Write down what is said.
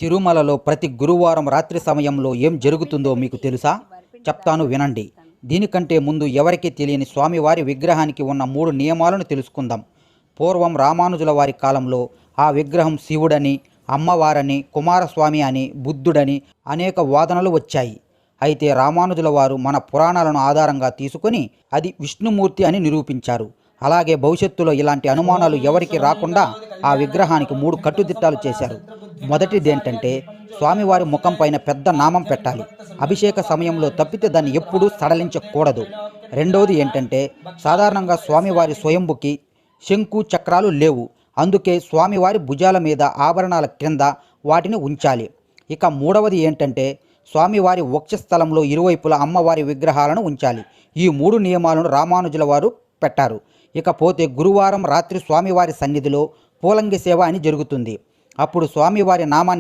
తిరుమలలో ప్రతి గురువారం రాత్రి సమయంలో ఏం జరుగుతుందో మీకు తెలుసా? చెప్తాను వినండి. దీనికంటే ముందు ఎవరికీ తెలియని స్వామివారి విగ్రహానికి ఉన్న 3 నియమాలను తెలుసుకుందాం. పూర్వం రామానుజుల వారి కాలంలో ఆ విగ్రహం శివుడని, అమ్మవారని, కుమారస్వామి అని, బుద్ధుడని అనేక వాదనలు వచ్చాయి. అయితే రామానుజుల వారు మన పురాణాలను ఆధారంగా తీసుకొని అది విష్ణుమూర్తి అని నిరూపించారు. అలాగే భవిష్యత్తులో ఇలాంటి అనుమానాలు ఎవరికి రాకుండా ఆ విగ్రహానికి 3 కట్టుదిట్టాలు చేశారు. మొదటిదేంటంటే స్వామివారి ముఖం పైన పెద్ద నామం పెట్టాలి. అభిషేక సమయంలో తప్పితే దాన్ని ఎప్పుడూ సడలించకూడదు. రెండవది ఏంటంటే సాధారణంగా స్వామివారి స్వయంభుకి శంకు చక్రాలు లేవు. అందుకే స్వామివారి భుజాల మీద ఆభరణాల క్రింద వాటిని ఉంచాలి. ఇక మూడవది ఏంటంటే స్వామివారి వక్షస్థలంలో ఇరువైపులా అమ్మవారి విగ్రహాలను ఉంచాలి. ఈ 3 నియమాలను రామానుజుల వారు పెట్టారు. ఇకపోతే గురువారం రాత్రి స్వామివారి సన్నిధిలో పూలంగి సేవ అని జరుగుతుంది. అప్పుడు స్వామివారి నామాన్ని